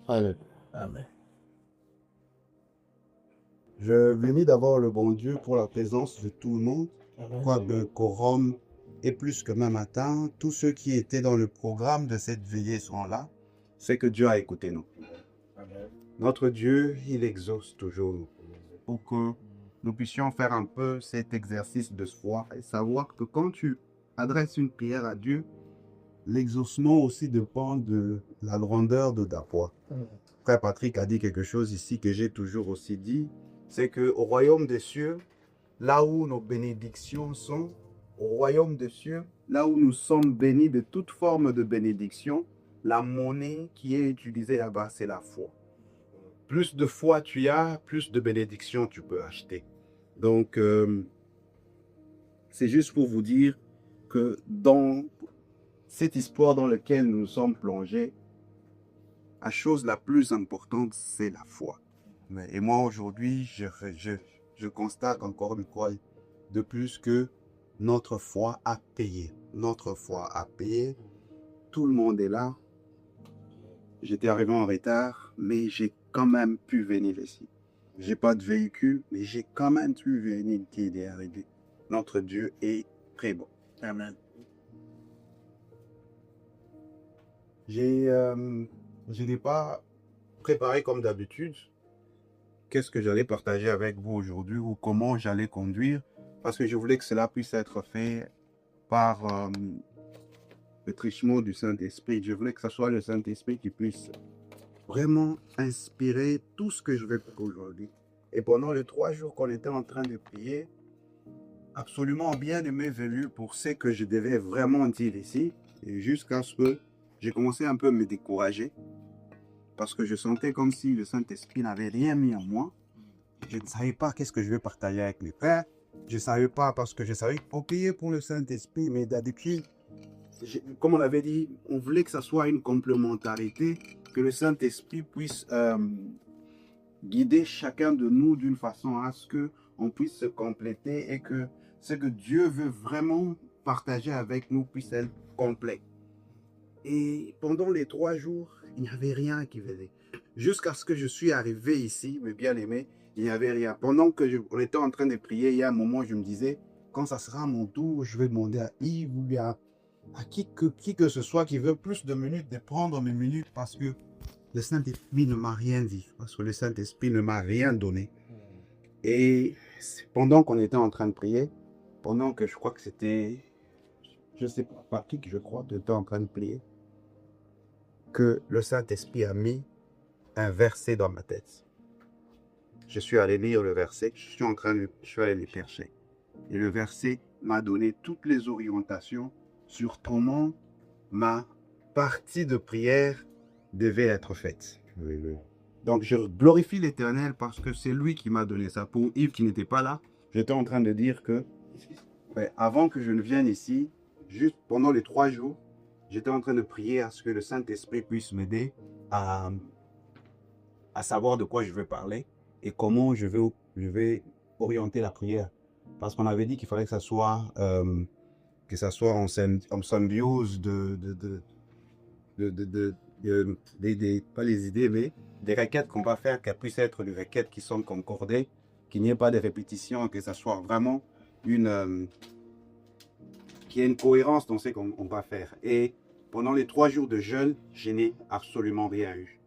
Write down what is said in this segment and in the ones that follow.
Alléluia. Amen. Je bénis d'abord le bon Dieu pour la présence de tout le monde. Amen. Quoi de quorum et plus que même matin, tous ceux qui étaient dans le programme de cette veillée sont là. C'est que Dieu a écouté nous. Amen. Notre Dieu, il exauce toujours pour que nous puissions faire un peu cet exercice de foi et savoir que quand tu adresses une prière à Dieu, l'exaucement aussi dépend de la grandeur de ta foi. Frère Patrick a dit quelque chose ici que j'ai toujours aussi dit, c'est que au royaume des cieux, là où nos bénédictions sont, au royaume des cieux, là où nous sommes bénis de toute forme de bénédiction, la monnaie qui est utilisée là-bas, c'est la foi. Plus de foi tu as, plus de bénédictions tu peux acheter. Donc, c'est juste pour vous dire que dans cette histoire dans laquelle nous sommes plongés, la chose la plus importante, c'est la foi. Et moi, aujourd'hui, je constate encore une fois de plus que notre foi a payé. Notre foi a payé. Tout le monde est là. J'étais arrivé en retard, mais j'ai quand même pu venir ici. J'ai pas de véhicule, mais j'ai quand même pu venir qui est arrivé. Notre Dieu est très bon. Amen. Je n'ai pas préparé comme d'habitude qu'est-ce que j'allais partager avec vous aujourd'hui ou comment j'allais conduire, parce que je voulais que cela puisse être fait par le trichement du Saint-Esprit. Je voulais que ce soit le Saint-Esprit qui puisse vraiment inspirer tout ce que je vais faire aujourd'hui. Et pendant les 3 jours qu'on était en train de prier, absolument bien de m'est venu pour ce que je devais vraiment dire ici, et jusqu'à ce que j'ai commencé un peu à me décourager, parce que je sentais comme si le Saint-Esprit n'avait rien mis en moi. Je ne savais pas qu'est-ce que je vais partager avec mes frères. Je ne savais pas parce que je savais qu'il faut prier pour le Saint-Esprit, mais d'habitude, comme on l'avait dit, on voulait que ça soit une complémentarité, que le Saint-Esprit puisse guider chacun de nous d'une façon à ce qu'on puisse se compléter et que ce que Dieu veut vraiment partager avec nous puisse être complet. Et pendant les 3 jours, il n'y avait rien qui venait. Jusqu'à ce que je suis arrivé ici, mes bien-aimés, il n'y avait rien. Pendant que on était en train de prier, il y a un moment, je me disais, quand ça sera mon tour, je vais demander à Yves ou à qui que ce soit qui veut plus de minutes, de prendre mes minutes parce que le Saint-Esprit ne m'a rien dit, parce que le Saint-Esprit ne m'a rien donné. Et pendant qu'on était en train de prier, pendant que je crois que c'était, je ne sais pas, Patrick, je crois, que était en train de prier, que le Saint-Esprit a mis un verset dans ma tête. Je suis allé lire le verset, je suis allé le chercher. Et le verset m'a donné toutes les orientations sur comment ma partie de prière devait être faite. Donc je glorifie l'Éternel parce que c'est lui qui m'a donné ça. Pour Yves qui n'était pas là, j'étais en train de dire que avant que je ne vienne ici, juste pendant les 3 jours, j'étais en train de prier à ce que le Saint-Esprit puisse m'aider à, à savoir de quoi je veux parler et comment je vais orienter la prière. Parce qu'on avait dit qu'il fallait que ça soit en symbiose pas les idées, mais des requêtes qu'on va faire, qu'elles puissent être des requêtes qui sont concordées, qu'il n'y ait pas de répétition, que ça soit vraiment qu'il y ait une cohérence dans ce qu'on va faire. Et pendant les 3 jours de jeûne, je n'ai absolument rien eu.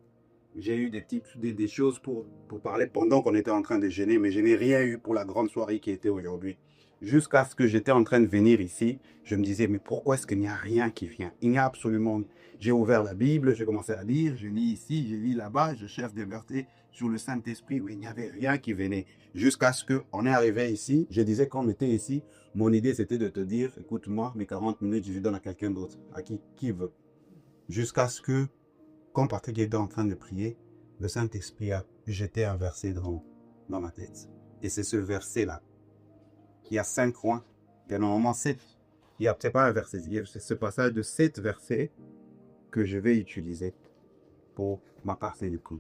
J'ai eu des choses pour parler pendant qu'on était en train de jeûner, mais je n'ai rien eu pour la grande soirée qui était aujourd'hui. Jusqu'à ce que j'étais en train de venir ici, je me disais, mais pourquoi est-ce qu'il n'y a rien qui vient? Il n'y a absolument... J'ai ouvert la Bible, j'ai commencé à lire, je lis ici, je lis là-bas, je cherche des versets sur le Saint-Esprit, où il n'y avait rien qui venait. Jusqu'à ce qu'on est arrivé ici, je disais quand on était ici, mon idée c'était de te dire, écoute-moi, mes 40 minutes, je les donne à quelqu'un d'autre, à qui veut. Jusqu'à ce que quand Patrick était en train de prier, le Saint-Esprit a jeté un verset dans ma tête. Et c'est ce verset-là. Il y a 5 coins. Il y a normalement 7. Il n'y a peut-être pas un verset. C'est ce passage de 7 versets que je vais utiliser pour ma partie du coup.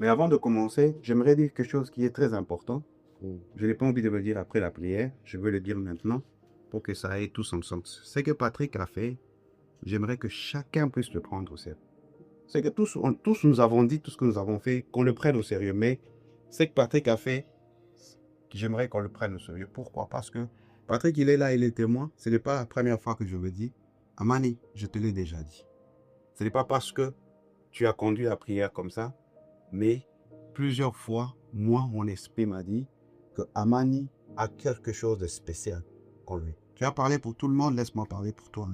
Mais avant de commencer, j'aimerais dire quelque chose qui est très important. Je n'ai pas envie de le dire après la prière. Je veux le dire maintenant pour que ça ait tout son sens. Ce que Patrick a fait, j'aimerais que chacun puisse le prendre au sérieux. c'est que tous nous avons dit tout ce que nous avons fait, qu'on le prenne au sérieux. Mais ce que Patrick a fait, j'aimerais qu'on le prenne au sérieux. Pourquoi? Parce que Patrick, il est là, il est témoin. Ce n'est pas la première fois que je le dis. Amani, je te l'ai déjà dit. Ce n'est pas parce que tu as conduit la prière comme ça, mais plusieurs fois, moi, mon esprit m'a dit que Amani a quelque chose de spécial en lui. Tu as parlé pour tout le monde, laisse-moi parler pour toi.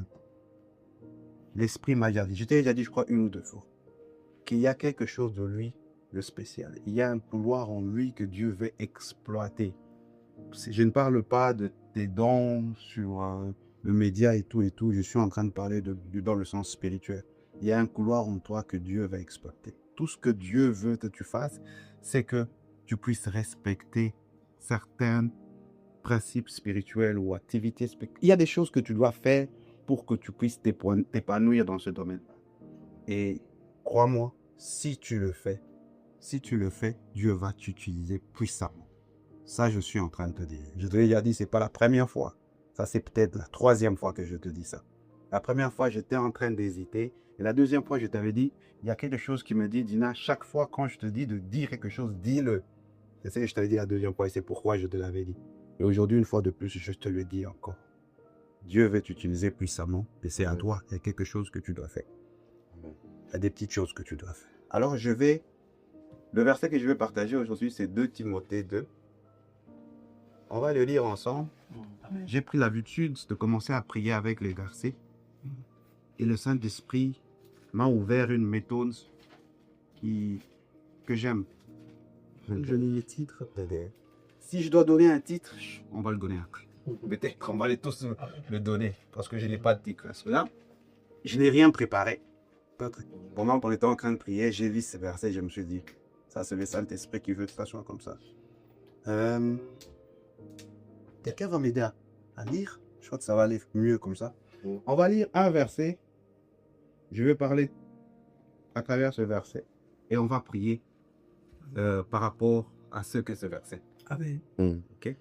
L'esprit m'a déjà dit, je t'ai déjà dit, je crois, 1 ou 2 fois, qu'il y a quelque chose de lui de spécial. Il y a un pouvoir en lui que Dieu veut exploiter. Je ne parle pas de tes dons sur le média et tout. Je suis en train de parler dans le sens spirituel. Il y a un couloir en toi que Dieu va exploiter. Tout ce que Dieu veut que tu fasses, c'est que tu puisses respecter certains principes spirituels ou activités spirituelles. Il y a des choses que tu dois faire pour que tu puisses t'épanouir dans ce domaine. Et crois-moi, si tu le fais, Dieu va t'utiliser puissamment. Ça, je suis en train de te dire. Je te l'ai déjà dit, ce n'est pas la première fois. Ça, c'est peut-être la 3e fois que je te dis ça. La première fois, j'étais en train d'hésiter. Et la 2e fois, je t'avais dit, il y a quelque chose qui me dit, Dina, chaque fois quand je te dis de dire quelque chose, dis-le. C'est ce que je t'avais dit la 2e fois et c'est pourquoi je te l'avais dit. Et aujourd'hui, une fois de plus, je te le dis encore. Dieu veut t'utiliser puissamment et c'est à toi. Il y a quelque chose que tu dois faire. Il y a des petites choses que tu dois faire. Alors, le verset que je vais partager aujourd'hui, c'est 2 Timothée 2. On va le lire ensemble. J'ai pris l'habitude de commencer à prier avec les versets. Et le Saint-Esprit m'a ouvert une méthode que j'aime. Je lis les titres. Si je dois donner un titre, on va le donner après. Peut-être on va les tous le donner parce que je n'ai pas de titre. Là, je n'ai rien préparé. Pendant qu'on était en train de prier, j'ai vu ce verset et je me suis dit, ça c'est le Saint-Esprit qui veut que ça soit comme ça. Quelqu'un va m'aider à lire? Je crois que ça va aller mieux comme ça. On va lire un verset. Je vais parler à travers ce verset et on va prier par rapport à ce que ce verset. Amen. Ok?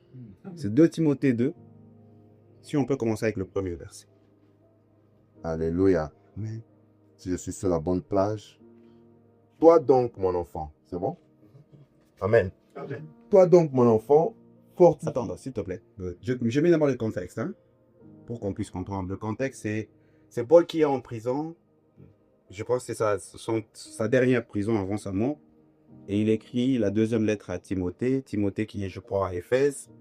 C'est 2 Timothée 2. Si on peut commencer avec le premier verset. Alléluia. Amen. Si je suis sur la bonne plage. Toi donc, mon enfant. C'est bon? Amen. Amen. Toi donc, mon enfant, fortifie. Attends, s'il te plaît. Je mets d'abord le contexte, hein, pour qu'on puisse comprendre. Le contexte, c'est Paul qui est en prison. Je pense que c'est sa dernière prison avant sa mort. Et il écrit la 2e lettre à Timothée. Timothée qui est, je crois, à Éphèse.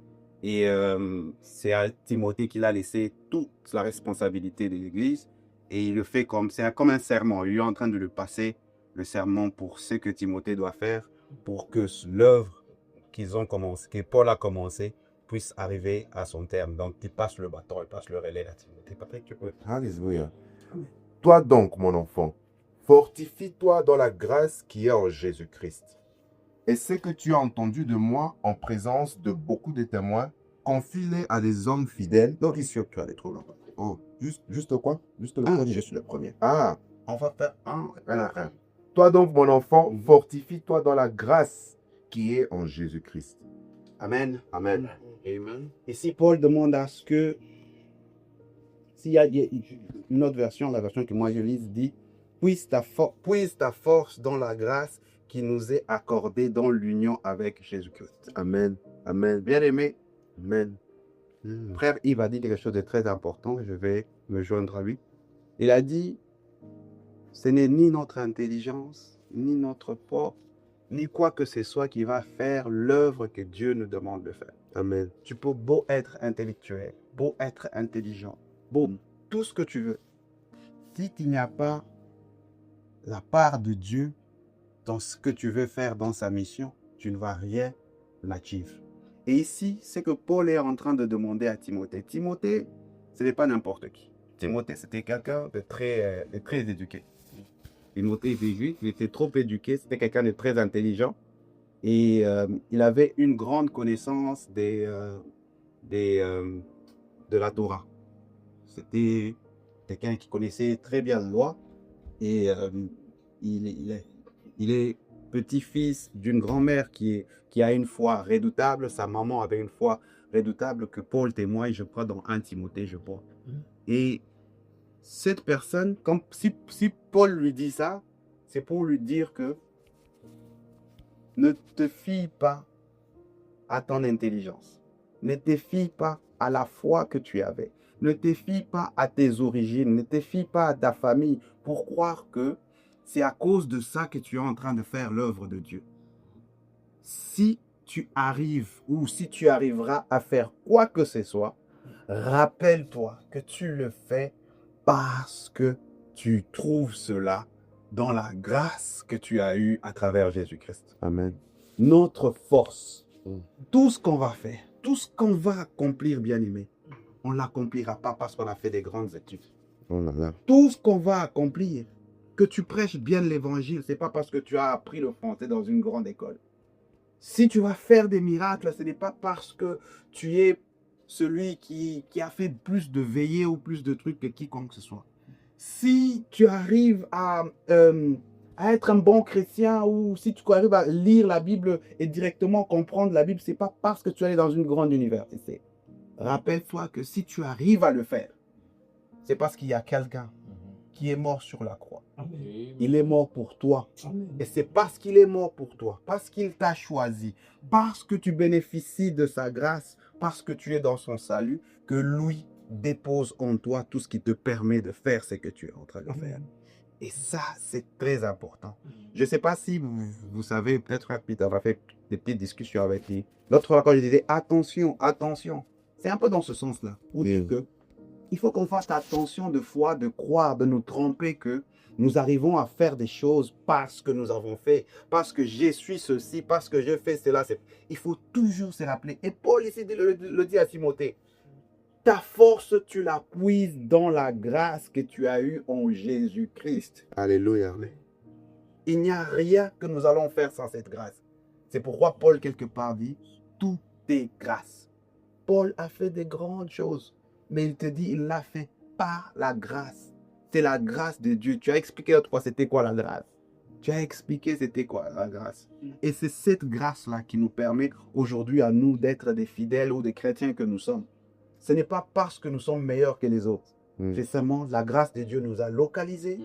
Et c'est à Timothée qu'il a laissé toute la responsabilité de l'Église. Et il le fait c'est comme un serment. Il est en train de le passer, le serment pour ce que Timothée doit faire pour que l'œuvre que Paul a commencé, puisse arriver à son terme. Donc, il passe le bâton, il passe le relais à Timothée. Patrick, tu peux. Alléluia. Toi donc, mon enfant, fortifie-toi dans la grâce qui est en Jésus-Christ. Et ce que tu as entendu de moi en présence de beaucoup de témoins, confie-les à des hommes fidèles. Donc, il sûr que tu as les trop longtemps. Oh, juste quoi? Juste le Ah, premier. je suis le premier. Ah, On va faire un à un. toi donc, mon enfant, fortifie-toi dans la grâce qui est en Jésus-Christ. Amen. Amen. Amen. Ici, Paul demande à ce que, s'il y a une autre version, la version que moi je lis, dit, puise ta force dans la grâce qui nous est accordée dans l'union avec Jésus-Christ. Amen. Amen. Bien aimé, Amen. frère Yves a dit quelque chose de très important, je vais me joindre à lui. Il a dit, ce n'est ni notre intelligence, ni notre force, ni quoi que ce soit qui va faire l'œuvre que Dieu nous demande de faire. Amen. Tu peux beau être intellectuel, beau être intelligent, beau tout ce que tu veux. Si il n'y a pas la part de Dieu dans ce que tu veux faire dans sa mission, tu ne vas rien achievre. Et ici, c'est que Paul est en train de demander à Timothée. Timothée, ce n'est pas n'importe qui. Timothée, c'était quelqu'un de très éduqué. Timothée était juif, il était trop éduqué, c'était quelqu'un de très intelligent. Et il avait une grande connaissance de la Torah. C'était quelqu'un qui connaissait très bien la loi. Et il est petit-fils d'une grand-mère qui a une foi redoutable. Sa maman avait une foi redoutable que Paul témoigne, je crois, dans 1 Timothée, je crois. Et cette personne, si Paul lui dit ça, c'est pour lui dire que ne te fie pas à ton intelligence. Ne te fie pas à la foi que tu avais. Ne te fie pas à tes origines. Ne te fie pas à ta famille pour croire que c'est à cause de ça que tu es en train de faire l'œuvre de Dieu. Si tu arrives ou si tu arriveras à faire quoi que ce soit, rappelle-toi que tu le fais parce que tu trouves cela dans la grâce que tu as eue à travers Jésus-Christ. Amen. Notre force, Mm. tout ce qu'on va faire, tout ce qu'on va accomplir, bien-aimé, on ne l'accomplira pas parce qu'on a fait des grandes études. Oh là là. Tout ce qu'on va accomplir, que tu prêches bien l'évangile, ce n'est pas parce que tu as appris le français dans une grande école. Si tu vas faire des miracles, ce n'est pas parce que tu es celui qui a fait plus de veillées ou plus de trucs que quiconque que ce soit. Si tu arrives à être un bon chrétien ou si tu arrives à lire la Bible et directement comprendre la Bible, ce n'est pas parce que tu es allé dans une grande université. Rappelle-toi que si tu arrives à le faire, c'est parce qu'il y a quelqu'un qui est mort sur la croix. Il est mort pour toi. Et c'est parce qu'il est mort pour toi, parce qu'il t'a choisi, parce que tu bénéficies de sa grâce, parce que tu es dans son salut, que lui dépose en toi tout ce qui te permet de faire ce que tu es en train de faire. Et ça, c'est très important. Je ne sais pas si vous savez, peut-être Peter a fait des petites discussions avec lui. L'autre fois, quand je disais attention, attention, c'est un peu dans ce sens-là. Pour dire que il faut qu'on fasse attention de foi, de croire, de nous tromper que nous arrivons à faire des choses parce que nous avons fait, parce que je suis ceci, parce que je fais cela. Il faut toujours se rappeler. Et Paul ici le dit à Timothée. Ta force, tu la puises dans la grâce que tu as eue en Jésus-Christ. Alléluia. Il n'y a rien que nous allons faire sans cette grâce. C'est pourquoi Paul, quelque part, dit, tout est grâce. Paul a fait des grandes choses, mais il te dit, il l'a fait par la grâce. C'est la grâce de Dieu. Tu as expliqué l'autre fois, c'était quoi la grâce? Tu as expliqué c'était quoi la grâce. Et c'est cette grâce-là qui nous permet aujourd'hui à nous d'être des fidèles ou des chrétiens que nous sommes. Ce n'est pas parce que nous sommes meilleurs que les autres. C'est seulement la grâce de Dieu nous a localisés.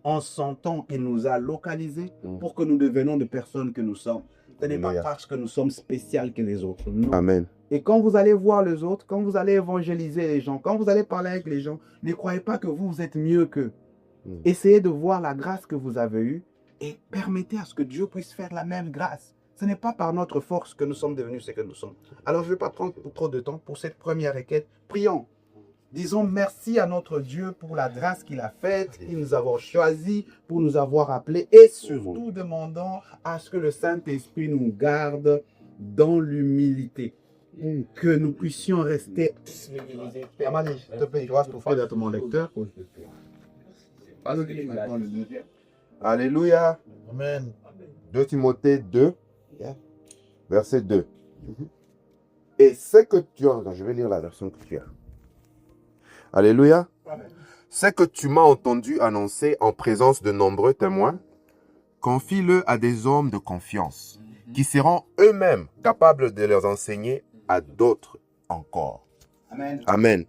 En son temps, il nous a localisés pour que nous devenions de personnes que nous sommes. Ce n'est pas parce que nous sommes spéciaux que les autres. Non. Amen. Et quand vous allez voir les autres, quand vous allez évangéliser les gens, quand vous allez parler avec les gens, ne croyez pas que vous êtes mieux qu'eux. Essayez de voir la grâce que vous avez eue et permettez à ce que Dieu puisse faire la même grâce. Ce n'est pas par notre force que nous sommes devenus ce que nous sommes. Alors, je ne vais pas prendre trop de temps pour cette première requête. Prions. Disons merci à notre Dieu pour la grâce qu'il a faite, qu'il nous a choisis, pour nous avoir appelés. Et surtout, demandons à ce que le Saint-Esprit nous garde dans l'humilité. Que nous puissions rester. Amali, s'il te plaît, je vais souffler dans mon lecteur. Alléluia. Amen. 2 Timothée 2, verset 2. Et c'est que tu as... Je vais lire la version que tu as. Alléluia. C'est que tu m'as entendu annoncer en présence de nombreux témoins. Confie-le à des hommes de confiance qui seront eux-mêmes capables de les enseigner à d'autres encore. Amen. Amen.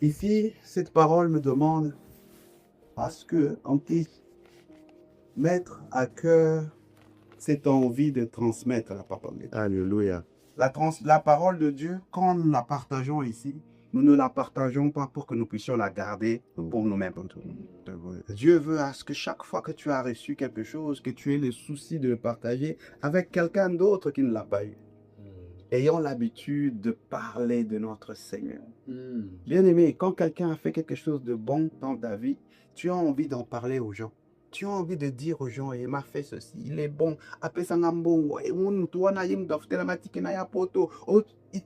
Ici, cette parole me demande parce qu'on puisse mettre à cœur cette envie de transmettre la parole de Dieu. Alléluia. La parole de Dieu, quand nous la partageons ici, nous ne la partageons pas pour que nous puissions la garder pour nous-mêmes. Dieu veut à ce que chaque fois que tu as reçu quelque chose, que tu aies le souci de le partager avec quelqu'un d'autre qui ne l'a pas eu. Ayons l'habitude de parler de notre Seigneur. Bien-aimé, quand quelqu'un a fait quelque chose de bon dans ta vie, tu as envie d'en parler aux gens. Tu as envie de dire aux gens, il m'a fait ceci, il est bon.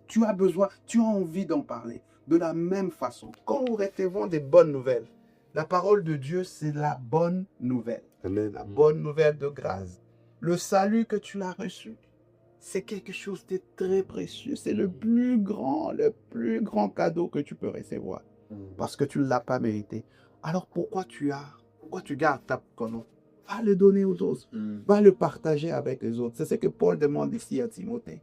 Tu as besoin, tu as envie d'en parler. De la même façon, quand nous recevons des bonnes nouvelles, la parole de Dieu, c'est la bonne nouvelle. Amen. La bonne nouvelle de grâce. Le salut que tu l'as reçu, c'est quelque chose de très précieux. C'est le plus grand cadeau que tu peux recevoir. Parce que tu ne l'as pas mérité. Alors pourquoi tu gardes ta colonne? Va le donner aux autres. Va le partager avec les autres. C'est ce que Paul demande ici à Timothée.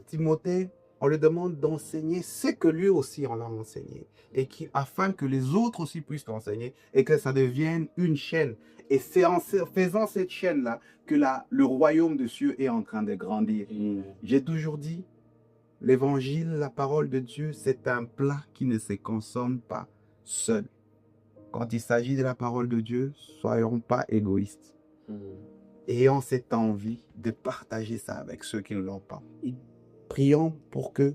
Timothée, on lui demande d'enseigner ce que lui aussi on a enseigné. Et afin que les autres aussi puissent enseigner et que ça devienne une chaîne. Et c'est en faisant cette chaîne-là que le royaume de Dieu est en train de grandir. J'ai toujours dit, l'évangile, la parole de Dieu, c'est un plat qui ne se consomme pas seul. Quand il s'agit de la parole de Dieu, soyons pas égoïstes. Ayons cette envie de partager ça avec ceux qui ne l'ont pas. Et prions pour que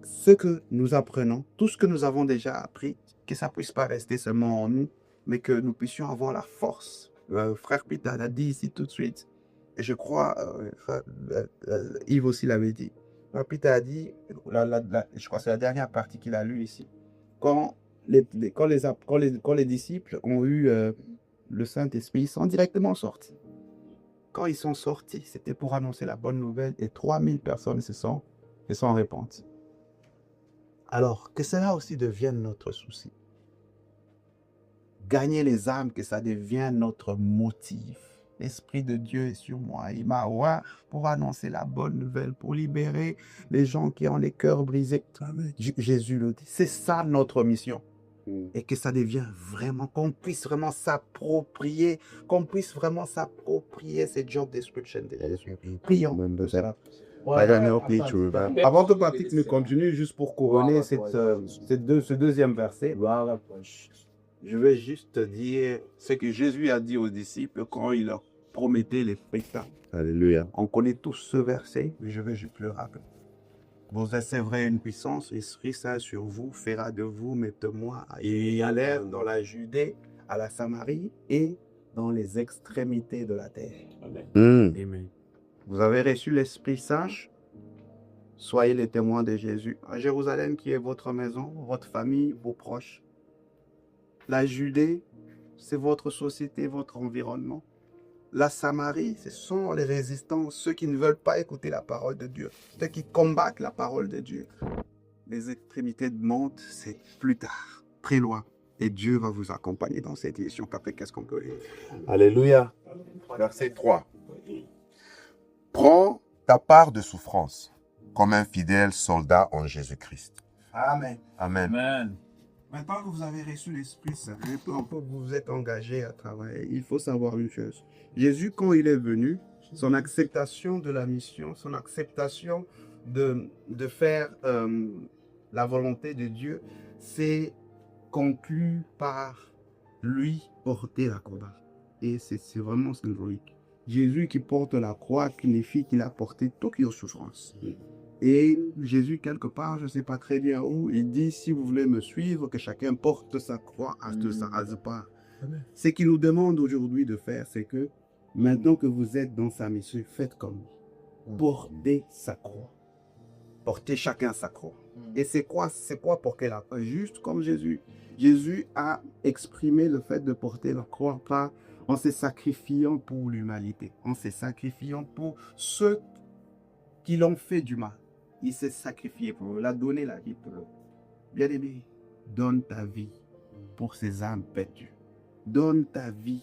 ce que nous apprenons, tout ce que nous avons déjà appris, que ça ne puisse pas rester seulement en nous, mais que nous puissions avoir la force. Frère Peter l'a dit ici tout de suite. Et je crois, Yves aussi l'avait dit. Frère Peter a dit, je crois que c'est la dernière partie qu'il a lue ici. Quand les disciples ont eu le Saint-Esprit, ils sont directement sortis. Quand ils sont sortis, c'était pour annoncer la bonne nouvelle et 3000 personnes se sont répandues. Alors, que cela aussi devienne notre souci. Gagner les âmes, que ça devienne notre motif. L'Esprit de Dieu est sur moi. Il m'a oint pour annoncer la bonne nouvelle, pour libérer les gens qui ont les cœurs brisés. Jésus le dit. C'est ça notre mission. Et que ça devienne vraiment, qu'on puisse vraiment s'approprier, ces job description de Jésus. Prions de cela. Avant de partir, nous continuons juste pour couronner ce deuxième verset. Je vais juste dire ce que Jésus a dit aux disciples quand il leur promettait les spectacles. Alléluia. On connaît tous ce verset, mais je vais juste le rappeler. Vous recevrez une puissance, l'Esprit Saint sur vous fera de vous mes témoins. Et allèrent dans la Judée, à la Samarie et dans les extrémités de la terre. Amen. Vous avez reçu l'Esprit Saint. Soyez les témoins de Jésus. À Jérusalem, qui est votre maison, votre famille, vos proches. La Judée, c'est votre société, votre environnement. La Samarie, ce sont les résistants, ceux qui ne veulent pas écouter la parole de Dieu, ceux qui combattent la parole de Dieu. Les extrémités de monde, c'est plus tard, très loin. Et Dieu va vous accompagner dans cette direction. Qu'est-ce qu'on peut lire? Alléluia. Verset 3. Prends ta part de souffrance comme un fidèle soldat en Jésus-Christ. Amen. Amen. Amen. Maintenant que vous avez reçu l'Esprit Saint, peu importe vous vous êtes engagé à travailler, il faut savoir une chose. Jésus, quand il est venu, son acceptation de la mission, son acceptation de faire la volonté de Dieu, c'est conclu par lui porter la croix. Et c'est vraiment symbolique. Jésus qui porte la croix signifie qu'il a porté toutes les souffrances. Et Jésus, quelque part, je ne sais pas très bien où, il dit, si vous voulez me suivre, que chacun porte sa croix à sa part. Ce qu'il nous demande aujourd'hui de faire, c'est que, maintenant que vous êtes dans sa mission, faites comme lui. Portez sa croix. Portez chacun sa croix. Et c'est quoi porter la croix? Juste comme Jésus. Jésus a exprimé le fait de porter la croix en se sacrifiant pour l'humanité, en se sacrifiant pour ceux qui l'ont fait du mal. Il s'est sacrifié pour eux, il a donné la vie pour eux. Bien-aimé, donne ta vie pour ces âmes perdues. Donne ta vie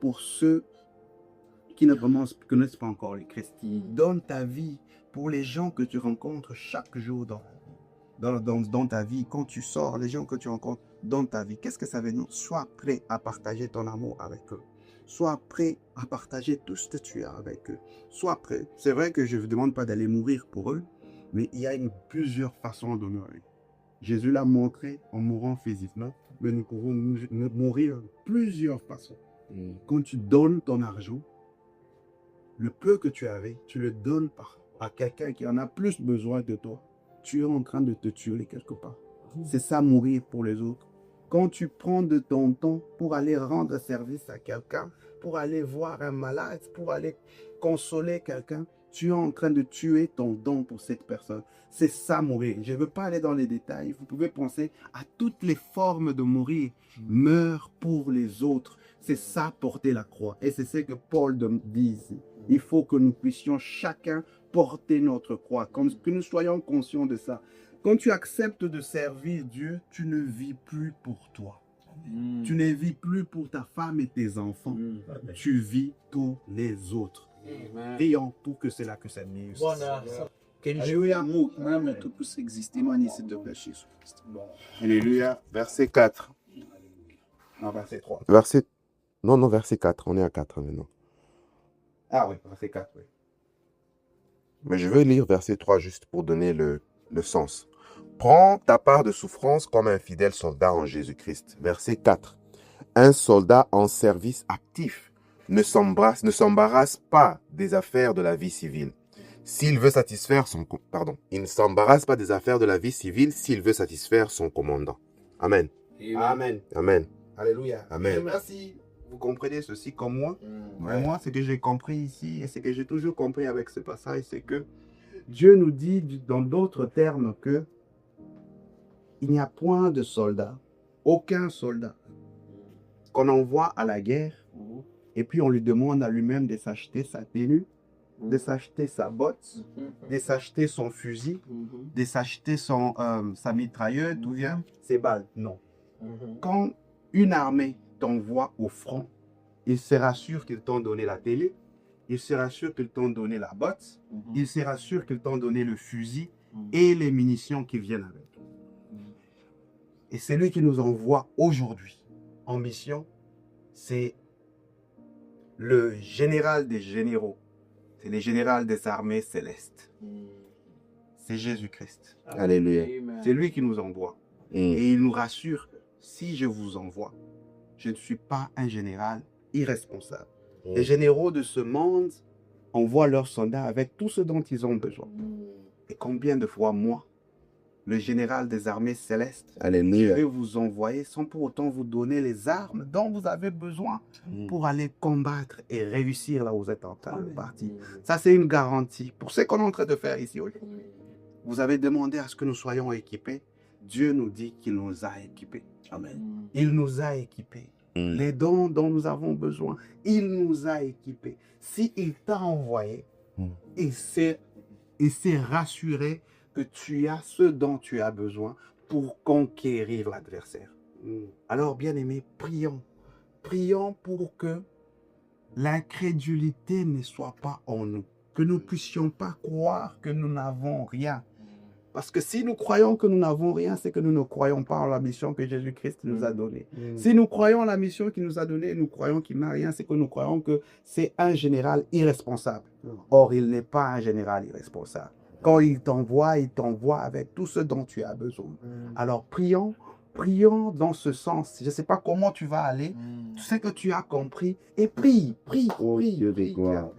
pour ceux qui ne connaissent pas encore le Christ. Donne ta vie pour les gens que tu rencontres chaque jour dans ta vie. Quand tu sors, les gens que tu rencontres dans ta vie. Qu'est-ce que ça veut dire? Sois prêt à partager ton amour avec eux. Sois prêt à partager tout ce que tu as avec eux. Sois prêt. C'est vrai que je ne vous demande pas d'aller mourir pour eux, mais il y a plusieurs façons d'honorer. Jésus l'a montré en mourant physiquement, mais nous pouvons mourir de plusieurs façons. Quand tu donnes ton argent, le peu que tu avais, tu le donnes à quelqu'un qui en a plus besoin de toi. Tu es en train de te tuer quelque part. C'est ça, mourir pour les autres. Quand tu prends de ton temps pour aller rendre service à quelqu'un, pour aller voir un malade, pour aller consoler quelqu'un, tu es en train de tuer ton don pour cette personne. C'est ça, mourir. Je ne veux pas aller dans les détails. Vous pouvez penser à toutes les formes de mourir. Meurs pour les autres. C'est ça, porter la croix. Et c'est ce que Paul dit ici. Il faut que nous puissions chacun porter notre croix, que nous soyons conscients de ça. Quand tu acceptes de servir Dieu, tu ne vis plus pour toi. Tu ne vis plus pour ta femme et tes enfants. Tu vis pour les autres. Prions pour que cela que ça réussisse. Alléluia. Même tout peut exister, man, s'il te plaît, Jésus. Alléluia. Verset 4. Non, verset 3. Non, verset 4. On est à 4 maintenant. Ah oui, verset 4, oui. Mais je veux lire verset 3 juste pour donner le sens. Prends ta part de souffrance comme un fidèle soldat en Jésus-Christ. Verset 4. Un soldat en service actif ne s'embarrasse pas des affaires de la vie civile. S'il veut satisfaire son... Il ne s'embarrasse pas des affaires de la vie civile s'il veut satisfaire son commandant. Amen. Amen. Amen. Alléluia. Amen. Merci. Vous comprenez ceci comme moi. Ouais. Moi, ce que j'ai compris ici, et ce que j'ai toujours compris avec ce passage, c'est que Dieu nous dit dans d'autres termes que il n'y a point de soldat, aucun soldat, qu'on envoie à la guerre, et puis on lui demande à lui-même de s'acheter sa tenue, de s'acheter sa botte, de s'acheter son fusil, de s'acheter sa mitrailleuse, d'où vient ses balles. Non. Quand une armée t'envoie au front, il sera sûr qu'ils t'ont donné la télé, il sera sûr qu'ils t'ont donné la botte, il sera sûr qu'ils t'ont donné le fusil et les munitions qui viennent avec. Et c'est lui qui nous envoie aujourd'hui en mission, c'est le général des généraux, c'est le général des armées célestes. C'est Jésus-Christ. Alléluia. C'est lui qui nous envoie. Et il nous rassure, si je vous envoie, je ne suis pas un général irresponsable. Les généraux de ce monde envoient leurs soldats avec tout ce dont ils ont besoin. Et combien de fois, moi, le général des armées célestes, je Alléluia. vais vous envoyer sans pour autant vous donner les armes dont vous avez besoin pour aller combattre et réussir là où vous êtes en train de partir. Ça, c'est une garantie pour ce qu'on est en train de faire ici aujourd'hui. Vous avez demandé à ce que nous soyons équipés. Dieu nous dit qu'il nous a équipés. Amen. Il nous a équipés. Les dons dont nous avons besoin, il nous a équipés. S'il t'a envoyé, il s'est rassuré que tu as ce dont tu as besoin pour conquérir l'adversaire. Alors, bien-aimés, prions. Prions pour que l'incrédulité ne soit pas en nous. Que nous ne puissions pas croire que nous n'avons rien. Parce que si nous croyons que nous n'avons rien, c'est que nous ne croyons pas en la mission que Jésus-Christ nous a donnée. Si nous croyons en la mission qu'il nous a donnée et nous croyons qu'il n'a rien, c'est que nous croyons que c'est un général irresponsable. Or, il n'est pas un général irresponsable. Quand il t'envoie avec tout ce dont tu as besoin. Alors, prions dans ce sens. Je ne sais pas comment tu vas aller. Tu sais que tu as compris. Et prie. Dieu de gloire.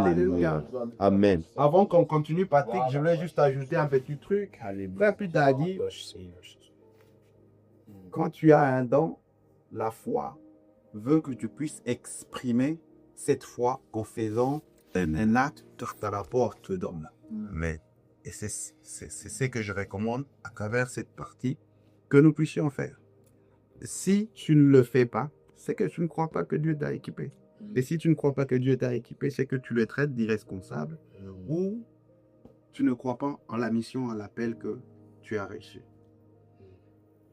Alléluia. Amen. Avant qu'on continue, Patrick, je voulais juste ajouter un petit truc. Frère Peter a dit, quand tu as un don, la foi veut que tu puisses exprimer cette foi en faisant un acte que la porte te donne. Mais et c'est ce que je recommande à travers cette partie que nous puissions faire. Si tu ne le fais pas, c'est que tu ne crois pas que Dieu t'a équipé. Et si tu ne crois pas que Dieu t'a équipé, c'est que tu le traites d'irresponsable ou tu ne crois pas en la mission, à l'appel que tu as reçu.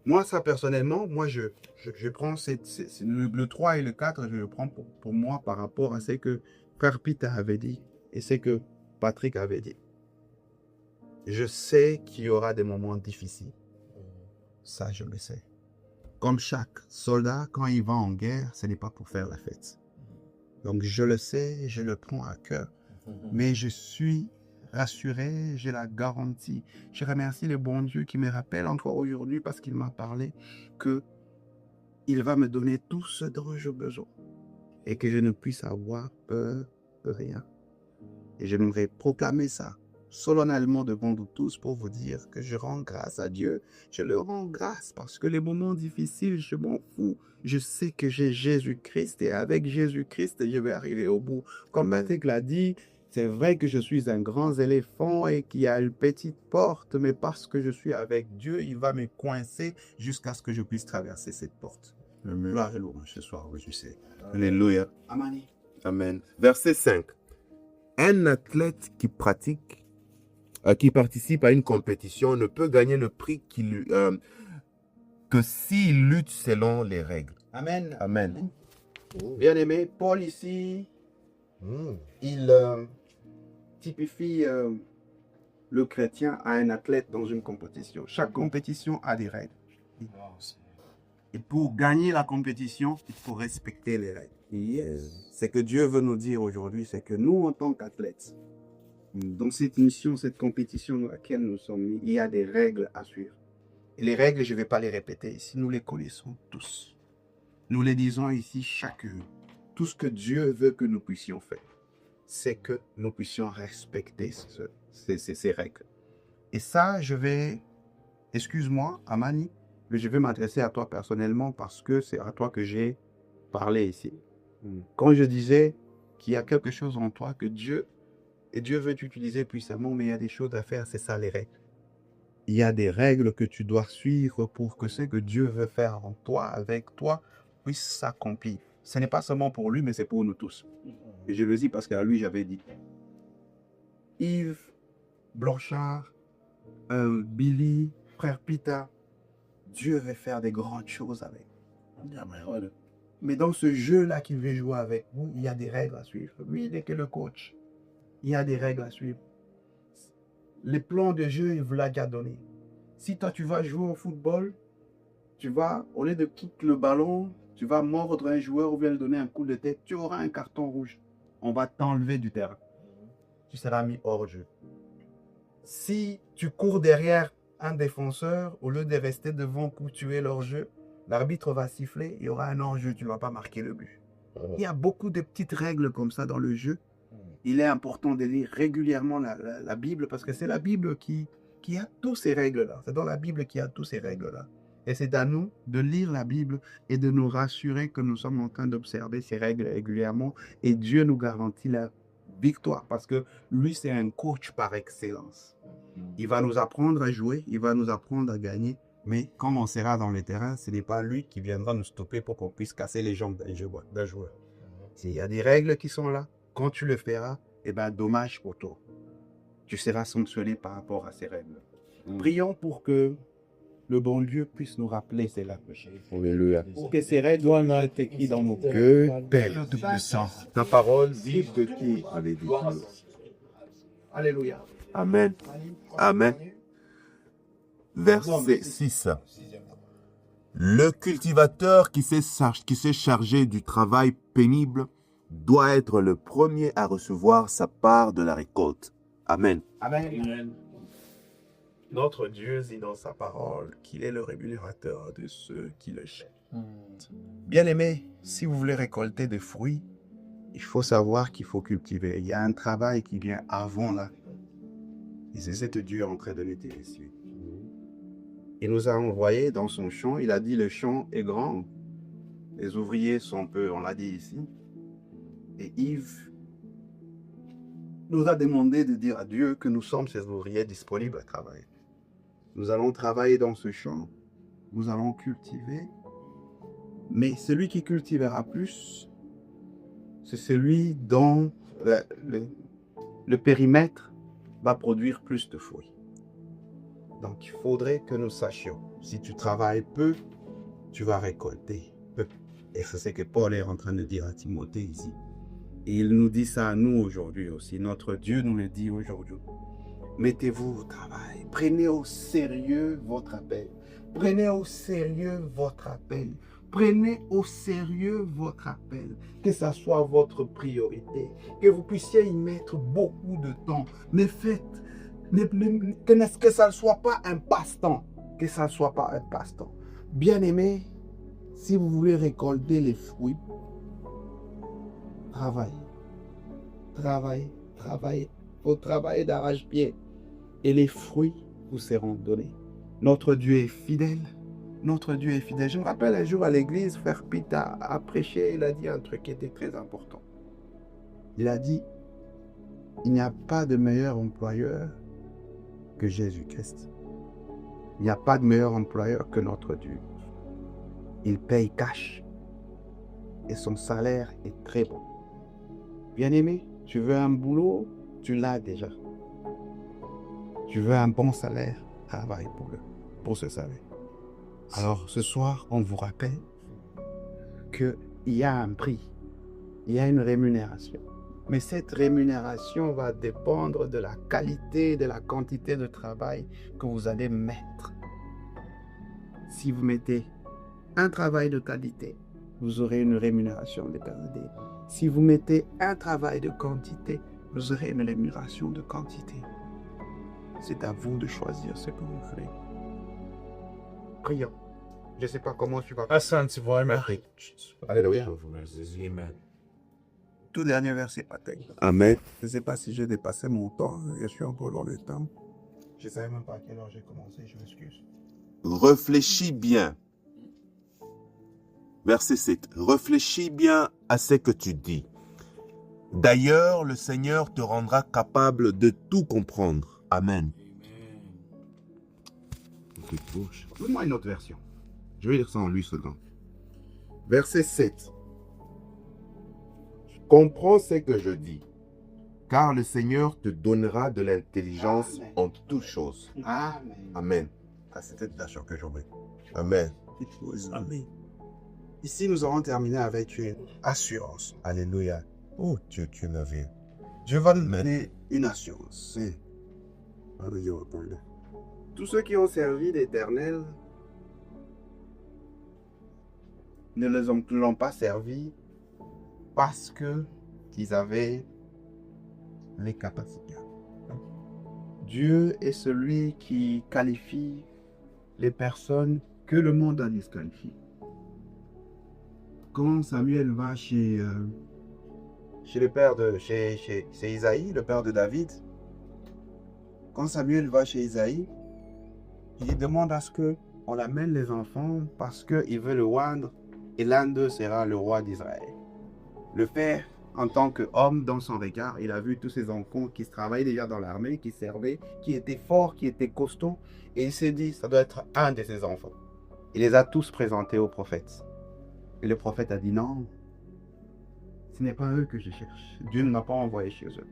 Moi, ça personnellement, je prends le 3 et le 4, je le prends pour moi par rapport à ce que Frère Peter avait dit et ce que Patrick avait dit. Je sais qu'il y aura des moments difficiles. Ça, je le sais. Comme chaque soldat, quand il va en guerre, ce n'est pas pour faire la fête. Donc, je le sais, je le prends à cœur. Mais je suis rassuré, j'ai la garantie. Je remercie le bon Dieu qui me rappelle encore aujourd'hui parce qu'il m'a parlé que il va me donner tout ce dont j'ai besoin et que je ne puisse avoir peur de rien. Et j'aimerais proclamer ça solennellement devant vous tous pour vous dire que je rends grâce à Dieu. Je le rends grâce parce que les moments difficiles, je m'en fous. Je sais que j'ai Jésus-Christ et avec Jésus-Christ, je vais arriver au bout. Comme Patrick l'a dit, c'est vrai que je suis un grand éléphant et qu'il y a une petite porte, mais parce que je suis avec Dieu, il va me coincer jusqu'à ce que je puisse traverser cette porte. Gloire et louange ce soir, oui, je sais. Alléluia. Amen. Amen. Verset 5. Un athlète qui participe à une compétition ne peut gagner le prix que s'il lutte selon les règles. Amen. Amen. Bien-aimé, Paul ici Il typifie le chrétien à un athlète dans une compétition. Chaque compétition a des règles. Et pour gagner la compétition, il faut respecter les règles. Ce que Dieu veut nous dire aujourd'hui, c'est que nous, en tant qu'athlètes, dans cette mission, cette compétition dans laquelle nous sommes mis, il y a des règles à suivre. Et les règles, je ne vais pas les répéter ici, nous les connaissons tous. Nous les disons ici chaque jour. Tout ce que Dieu veut que nous puissions faire, c'est que nous puissions respecter ces règles. Et ça, excuse-moi, Amani, mais je vais m'adresser à toi personnellement parce que c'est à toi que j'ai parlé ici. Quand je disais qu'il y a quelque chose en toi que Dieu veut t'utiliser puissamment, mais il y a des choses à faire, c'est ça les règles. Il y a des règles que tu dois suivre pour que ce que Dieu veut faire en toi, avec toi, puisse s'accomplir. Ce n'est pas seulement pour lui, mais c'est pour nous tous. Et je le dis parce qu'à lui, j'avais dit. Yves, Blanchard, Billy, frère Peter, Dieu veut faire des grandes choses avec. Mais dans ce jeu-là qu'il veut jouer avec vous, il y a des règles à suivre. Lui, il n'est que le coach. Il y a des règles à suivre. Les plans de jeu, il vous l'a déjà donné. Si toi, tu vas jouer au football, tu vas, au lieu de quitter le ballon, tu vas mordre un joueur ou bien lui donner un coup de tête, tu auras un carton rouge. On va t'enlever du terrain. Tu seras mis hors jeu. Si tu cours derrière un défenseur, au lieu de rester devant pour tuer leur jeu, l'arbitre va siffler, il y aura un hors-jeu, tu ne vas pas marquer le but. Il y a beaucoup de petites règles comme ça dans le jeu. Il est important de lire régulièrement la Bible parce que c'est la Bible qui a toutes ces règles-là. C'est dans la Bible qu'il y a toutes ces règles-là. Et c'est à nous de lire la Bible et de nous rassurer que nous sommes en train d'observer ces règles régulièrement et Dieu nous garantit la victoire parce que lui, c'est un coach par excellence. Il va nous apprendre à jouer, il va nous apprendre à gagner, mais quand on sera dans le terrain, ce n'est pas lui qui viendra nous stopper pour qu'on puisse casser les jambes d'un joueur. S'il y a des règles qui sont là, quand tu le feras, eh ben, dommage pour toi. Tu seras sanctionné par rapport à ces règles. Prions pour que le bon Dieu puisse nous rappeler cela. Alléluia. Pour que ces règles doivent être écrites dans nos cœurs. Que Père Tout-Puissant, ta parole vive de qui avait dit. Alléluia. Amen. Amen. Verset 6. Le cultivateur qui s'est chargé du travail pénible doit être le premier à recevoir sa part de la récolte. Amen. Amen. Notre Dieu dit dans sa parole qu'il est le rémunérateur de ceux qui le cherchent. Bien-aimés, si vous voulez récolter des fruits, il faut savoir qu'il faut cultiver. Il y a un travail qui vient avant là. Et c'est cet Dieu en train de nous dire ici. Il nous a envoyés dans son champ. Il a dit le champ est grand. Les ouvriers sont peu, on l'a dit ici. Et Yves nous a demandé de dire à Dieu que nous sommes ses ouvriers disponibles à travailler. Nous allons travailler dans ce champ. Nous allons cultiver. Mais celui qui cultivera plus, c'est celui dont le périmètre va produire plus de fruits. Donc, il faudrait que nous sachions, si tu travailles peu, tu vas récolter peu. Et c'est ce que Paul est en train de dire à Timothée ici. Et il nous dit ça à nous aujourd'hui aussi. Notre Dieu nous le dit aujourd'hui. Mettez-vous au travail. Prenez au sérieux votre appel. Prenez au sérieux votre appel. Prenez au sérieux votre appel. Que ça soit votre priorité. Que vous puissiez y mettre beaucoup de temps. Mais faites. Que ça ne soit pas un passe-temps. Que ça ne soit pas un passe-temps. Bien-aimés, si vous voulez récolter les fruits, travaillez. Travaillez. Travaillez. Il faut travailler d'arrache-pied. Et les fruits vous seront donnés. Notre Dieu est fidèle. Notre Dieu est fidèle. Je me rappelle un jour à l'église, frère Pete a prêché, il a dit un truc qui était très important. Il a dit, il n'y a pas de meilleur employeur que Jésus-Christ. Il n'y a pas de meilleur employeur que notre Dieu. Il paye cash. Et son salaire est très bon. Bien-aimé, tu veux un boulot, tu l'as déjà. Tu veux un bon salaire, travaille pour ce salaire. Alors ce soir, on vous rappelle qu'il y a un prix, il y a une rémunération. Mais cette rémunération va dépendre de la qualité, de la quantité de travail que vous allez mettre. Si vous mettez un travail de qualité, vous aurez une rémunération de qualité. Si vous mettez un travail de quantité, vous aurez une rémunération de quantité. C'est à vous de choisir ce que vous ferez. Prions. Je ne sais pas comment tu vas. Asante Bwana. Alléluia. Amen. Tout dernier verset, Patrick. Amen. Je ne sais pas si j'ai dépassé mon temps. Je suis un peu dans le temps. Je ne savais même pas à quelle heure j'ai commencé, je m'excuse. Réfléchis bien. Verset 7. Réfléchis bien à ce que tu dis. D'ailleurs, le Seigneur te rendra capable de tout comprendre. Amen. Donne-moi une autre version. Je vais lire ça en 8 secondes. Verset 7. Comprends ce que je dis, car le Seigneur te donnera de l'intelligence en toutes choses. Amen. Amen. Ah, c'était la chanson que j'aurais. Amen. Amen. Ici, nous aurons terminé avec une assurance. Alléluia. Oh, Dieu, tu l'as vu. Dieu va nous donner une assurance. Alléluia. Tous ceux qui ont servi l'Éternel ne l'ont pas servi parce que ils avaient les capacités. Dieu est celui qui qualifie les personnes que le monde a disqualifiées. Quand Samuel va chez le père de chez Isaïe, le père de David, quand Samuel va chez Isaïe, il demande à ce qu'on amène les enfants parce qu'il veut le oindre et l'un d'eux sera le roi d'Israël. Le père, en tant qu'homme, dans son regard, il a vu tous ces enfants qui travaillaient déjà dans l'armée, qui servaient, qui étaient forts, qui étaient costauds, et il s'est dit, ça doit être un de ses enfants. Il les a tous présentés au prophète. Et le prophète a dit, non, ce n'est pas eux que je cherche. Dieu ne m'a pas envoyé chez eux.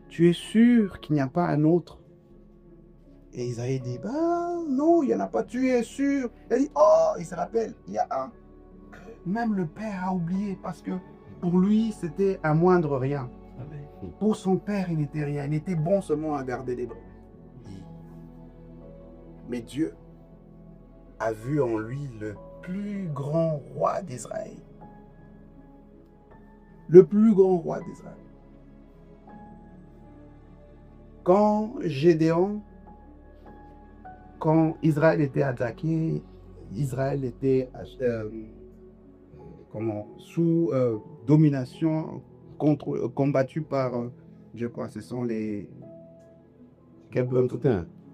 Tu es sûr qu'il n'y a pas un autre? Et Isaïe dit, bah non, il n'y en a pas, tu es sûr? Il dit, oh, il se rappelle, il y a un. Même le père a oublié parce que pour lui, c'était un moindre rien. Pour son père, il n'était rien. Il était bon seulement à garder les brebis. Mais Dieu a vu en lui le plus grand roi d'Israël. Le plus grand roi d'Israël. Quand Israël était attaqué, Israël était sous domination, combattu par, je crois, ce sont les...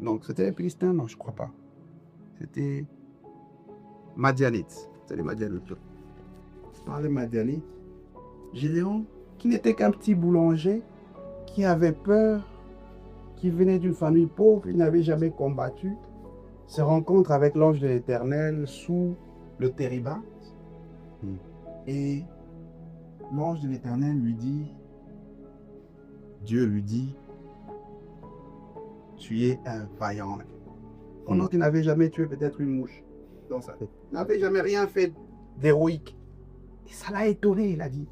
Donc, c'était les Philistins? Non, je ne crois pas. C'était Madianites. C'était les Madianites. Par les Madianites. Gédéon, qui n'était qu'un petit boulanger, qui avait peur, qui venait d'une famille pauvre, qui n'avait jamais combattu, se rencontre avec l'ange de l'Éternel sous le térébinthe. Et l'ange de l'Éternel lui dit, Dieu lui dit, tu es un vaillant. Pendant qu'il n'avait jamais tué peut-être une mouche dans sa tête. Il n'avait jamais rien fait d'héroïque. Et ça l'a étonné, il a dit,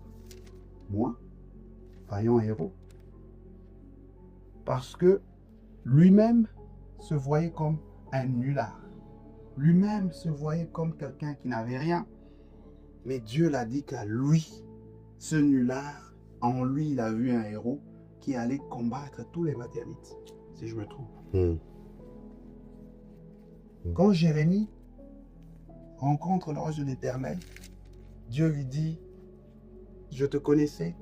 moi, vaillant héros. Parce que lui-même se voyait comme un nulard. Lui-même se voyait comme quelqu'un qui n'avait rien. Mais Dieu l'a dit qu'à lui, ce nulard, en lui, il a vu un héros qui allait combattre tous les Madianites, si je me trompe. Quand Jérémie rencontre l'ange de l'Éternel, Dieu lui dit, je te connaissais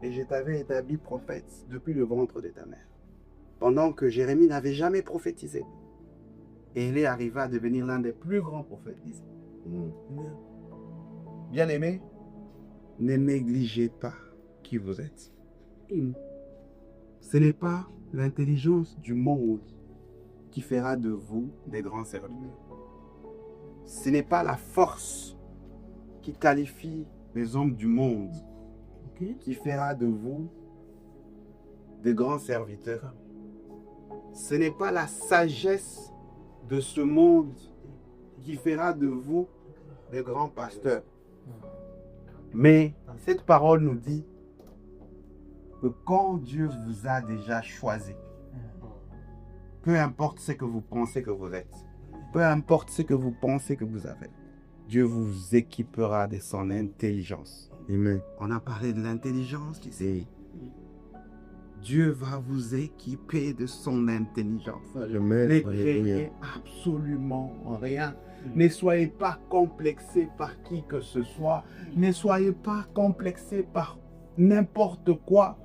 et je t'avais établi prophète depuis le ventre de ta mère. Pendant que Jérémie n'avait jamais prophétisé. Et il est arrivé à devenir l'un des plus grands prophètes d'Israël. Bien-aimés, ne négligez pas qui vous êtes. Ce n'est pas l'intelligence du monde qui fera de vous des grands serviteurs. Ce n'est pas la force qui qualifie les hommes du monde qui fera de vous des grands serviteurs. Ce n'est pas la sagesse de ce monde qui fera de vous des grands pasteurs. Mais cette parole nous dit que quand Dieu vous a déjà choisi, peu importe ce que vous pensez que vous êtes, peu importe ce que vous pensez que vous avez, Dieu vous équipera de son intelligence. Amen. On a parlé de l'intelligence ici. Dieu va vous équiper de son intelligence. Amen. Ne Alléluia. craignez absolument rien. Ne soyez pas complexés par qui que ce soit. Ne soyez pas complexés par n'importe quoi.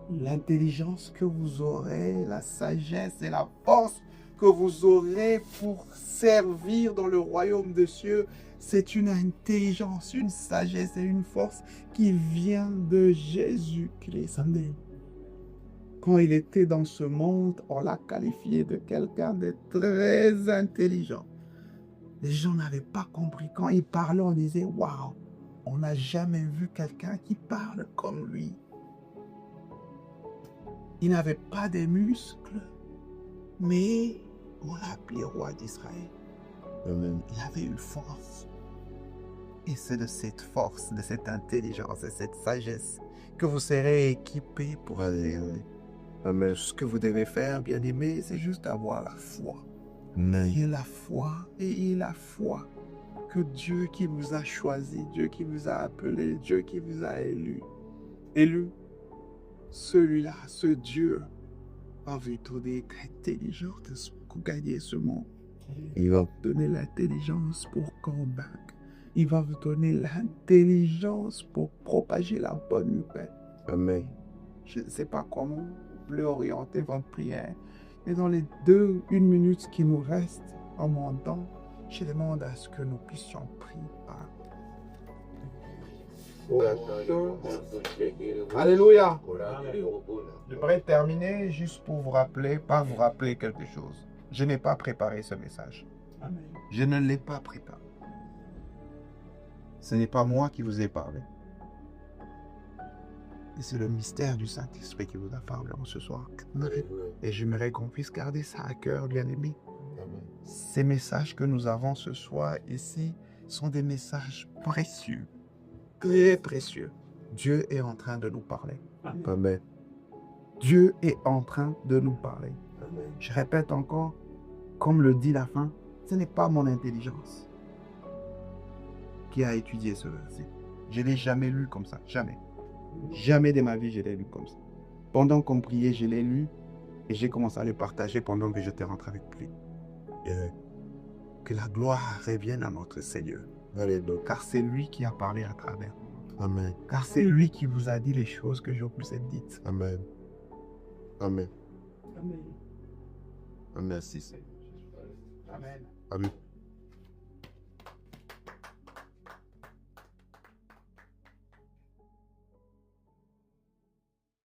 L'intelligence que vous aurez, la sagesse et la force que vous aurez pour servir dans le royaume des cieux, c'est une intelligence, une sagesse et une force qui vient de Jésus-Christ. Amen. Quand il était dans ce monde, on l'a qualifié de quelqu'un de très intelligent. Les gens n'avaient pas compris. Quand il parlait, on disait, waouh, on n'a jamais vu quelqu'un qui parle comme lui. Il n'avait pas de muscles, mais on l'a appelé roi d'Israël. Amen. Il avait une force. Et c'est de cette force, de cette intelligence, de cette sagesse que vous serez équipés pour aller. Amen. Ce que vous devez faire, bien aimé, c'est juste avoir la foi. Amen. Et la foi que Dieu qui vous a choisi, Dieu qui vous a appelé, Dieu qui vous a élu, celui-là, ce Dieu, va vous donner l'intelligence pour gagner ce monde. Il va. Donner l'intelligence pour combattre. Il va vous donner l'intelligence pour propager la bonne nouvelle. Amen. Je ne sais pas comment vous voulez orienter votre prière, mais dans les 1 minute qui nous reste en mon temps, je demande à ce que nous puissions prier. Alléluia. J'aimerais terminer juste pour vous rappeler, pas vous rappeler quelque chose. Je n'ai pas préparé ce message. Je ne l'ai pas préparé. Ce n'est pas moi qui vous ai parlé. Et c'est le mystère du Saint-Esprit qui vous a parlé en ce soir. Et j'aimerais qu'on puisse garder ça à cœur, bien aimé. Ces messages que nous avons ce soir ici sont des messages précieux, très précieux. Dieu est en train de nous parler. Amen. Dieu est en train de nous parler. Je répète encore, comme le dit la fin, ce n'est pas mon intelligence qui a étudié ce verset. Je ne l'ai jamais lu comme ça, jamais. Jamais de ma vie, je l'ai lu comme ça. Pendant qu'on priait, je l'ai lu et j'ai commencé à le partager pendant que j'étais rentré avec lui. Que la gloire revienne à notre Seigneur. Alléluia. Car c'est lui qui a parlé à travers. Amen. Car c'est lui qui vous a dit les choses que je vous ai dites. Amen. Amen. Merci. Amen. Amen.